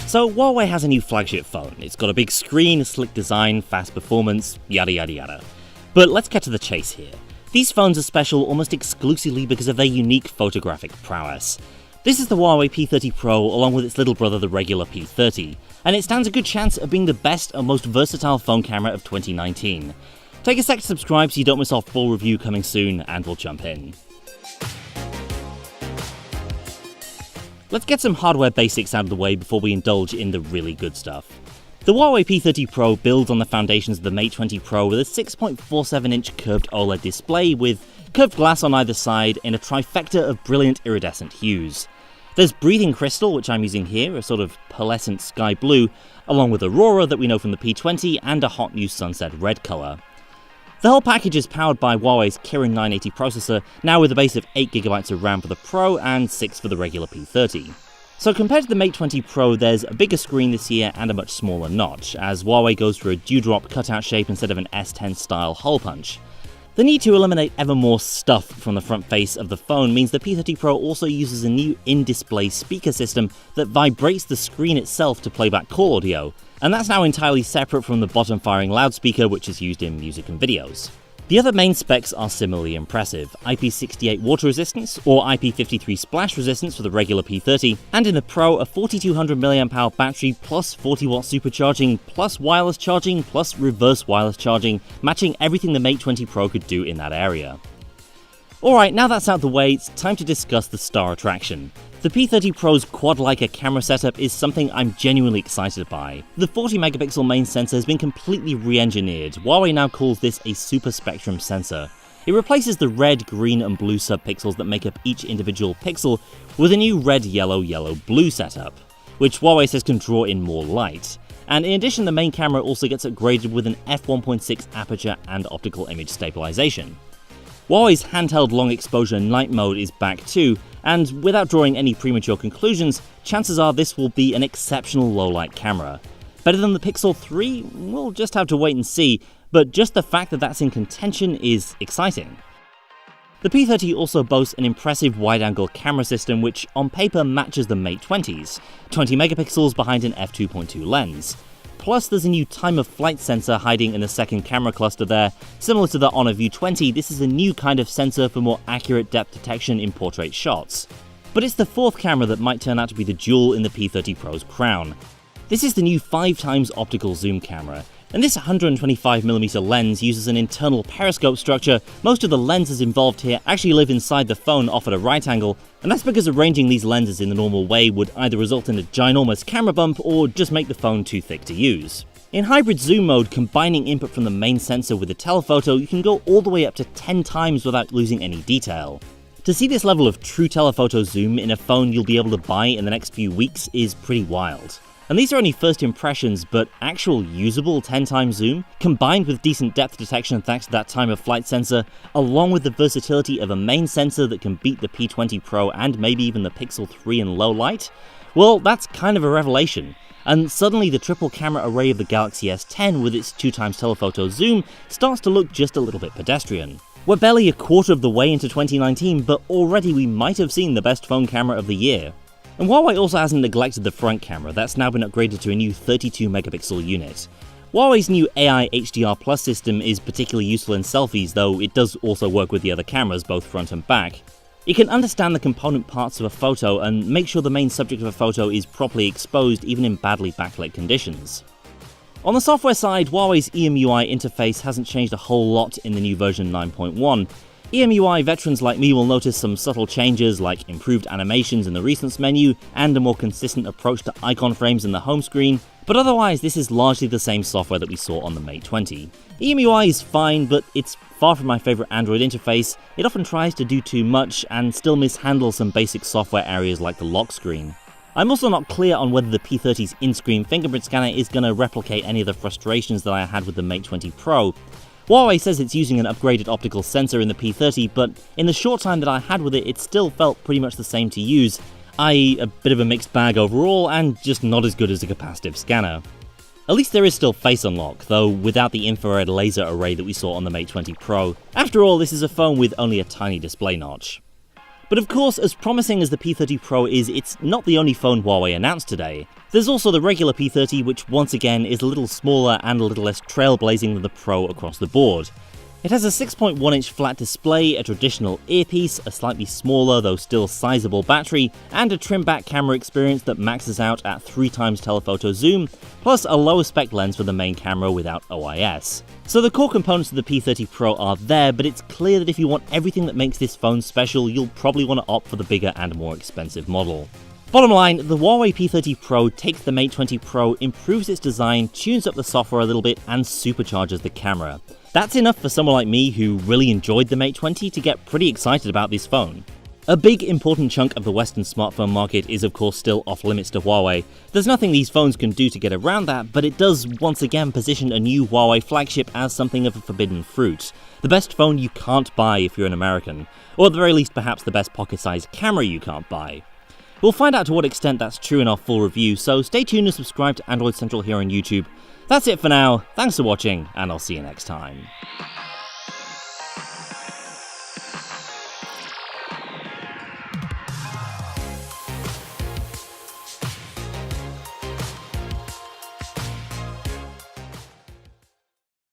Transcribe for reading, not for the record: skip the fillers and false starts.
So Huawei has a new flagship phone. It's got a big screen, slick design, fast performance, yada yada yada. But let's get to the chase here. These phones are special almost exclusively because of their unique photographic prowess. This is the Huawei P30 Pro along with its little brother the regular P30, and it stands a good chance of being the best and most versatile phone camera of 2019. Take a sec to subscribe so you don't miss our full review coming soon, and we'll jump in. Let's get some hardware basics out of the way before we indulge in the really good stuff. The Huawei P30 Pro builds on the foundations of the Mate 20 Pro with a 6.47-inch curved OLED display with curved glass on either side in a trifecta of brilliant iridescent hues. There's breathing crystal, which I'm using here, a sort of pearlescent sky blue, along with Aurora that we know from the P20 and a hot new sunset red colour. The whole package is powered by Huawei's Kirin 980 processor, now with a base of 8GB of RAM for the Pro and 6 for the regular P30. So compared to the Mate 20 Pro, there's a bigger screen this year and a much smaller notch, as Huawei goes for a dewdrop cutout shape instead of an S10 style hole punch. The need to eliminate ever more stuff from the front face of the phone means the P30 Pro also uses a new in-display speaker system that vibrates the screen itself to play back call audio, and that's now entirely separate from the bottom-firing loudspeaker which is used in music and videos. The other main specs are similarly impressive: IP68 water resistance, or IP53 splash resistance for the regular P30, and in the Pro a 4200 mAh battery plus 40W supercharging, plus wireless charging, plus reverse wireless charging, matching everything the Mate 20 Pro could do in that area. Alright, now that's out of the way, it's time to discuss the star attraction. The P30 Pro's quad Leica camera setup is something I'm genuinely excited by. The 40MP main sensor has been completely re-engineered. Huawei now calls this a super spectrum sensor. It replaces the red, green and blue subpixels that make up each individual pixel with a new red, yellow, blue setup, which Huawei says can draw in more light. And in addition, the main camera also gets upgraded with an f1.6 aperture and optical image stabilization. Huawei's handheld long exposure night mode is back too, and without drawing any premature conclusions, chances are this will be an exceptional low-light camera. Better than the Pixel 3? We'll just have to wait and see, but just the fact that that's in contention is exciting. The P30 also boasts an impressive wide-angle camera system which on paper matches the Mate 20's, 20MP behind an f2.2 lens. Plus, there's a new time-of-flight sensor hiding in the second camera cluster there. Similar to the Honor View 20, this is a new kind of sensor for more accurate depth detection in portrait shots. But it's the fourth camera that might turn out to be the jewel in the P30 Pro's crown. This is the new 5x optical zoom camera, and this 125mm lens uses an internal periscope structure. Most of the lenses involved here actually live inside the phone off at a right angle, and that's because arranging these lenses in the normal way would either result in a ginormous camera bump or just make the phone too thick to use. In hybrid zoom mode, combining input from the main sensor with the telephoto, you can go all the way up to 10 times without losing any detail. To see this level of true telephoto zoom in a phone you'll be able to buy in the next few weeks is pretty wild. And these are only first impressions, but actual usable 10x zoom, combined with decent depth detection thanks to that time-of-flight sensor, along with the versatility of a main sensor that can beat the P20 Pro and maybe even the Pixel 3 in low light, well, that's kind of a revelation. And suddenly the triple camera array of the Galaxy S10 with its 2x telephoto zoom starts to look just a little bit pedestrian. We're barely a quarter of the way into 2019, but already we might have seen the best phone camera of the year. And Huawei also hasn't neglected the front camera. That's now been upgraded to a new 32MP unit. Huawei's new AI HDR Plus system is particularly useful in selfies, though it does also work with the other cameras, both front and back. It can understand the component parts of a photo and make sure the main subject of a photo is properly exposed even in badly backlit conditions. On the software side, Huawei's EMUI interface hasn't changed a whole lot in the new version 9.1. EMUI veterans like me will notice some subtle changes like improved animations in the recents menu and a more consistent approach to icon frames in the home screen, but otherwise this is largely the same software that we saw on the Mate 20. EMUI is fine, but it's far from my favourite Android interface. It often tries to do too much and still mishandles some basic software areas like the lock screen. I'm also not clear on whether the P30's in-screen fingerprint scanner is going to replicate any of the frustrations that I had with the Mate 20 Pro. Huawei says it's using an upgraded optical sensor in the P30, but in the short time that I had with it, it still felt pretty much the same to use, i.e. a bit of a mixed bag overall and just not as good as a capacitive scanner. At least there is still face unlock, though without the infrared laser array that we saw on the Mate 20 Pro. After all, this is a phone with only a tiny display notch. But of course, as promising as the P30 Pro is, it's not the only phone Huawei announced today. The There's also the regular P30, which once again is a little smaller and a little less trailblazing than the Pro across the board. It has a 6.1-inch flat display, a traditional earpiece, a slightly smaller though still sizable battery, and a trimmed-back camera experience that maxes out at 3x telephoto zoom, plus a lower spec lens for the main camera without OIS. So the core components of the P30 Pro are there, but it's clear that if you want everything that makes this phone special, you'll probably want to opt for the bigger and more expensive model. Bottom line, the Huawei P30 Pro takes the Mate 20 Pro, improves its design, tunes up the software a little bit, and supercharges the camera. That's enough for someone like me who really enjoyed the Mate 20 to get pretty excited about this phone. A big important chunk of the Western smartphone market is of course still off limits to Huawei. There's nothing these phones can do to get around that, but it does once again position a new Huawei flagship as something of a forbidden fruit. The best phone you can't buy if you're an American, or at the very least perhaps the best pocket-sized camera you can't buy. We'll find out to what extent that's true in our full review, so stay tuned and subscribe to Android Central here on YouTube. That's it for now, thanks for watching, and I'll see you next time.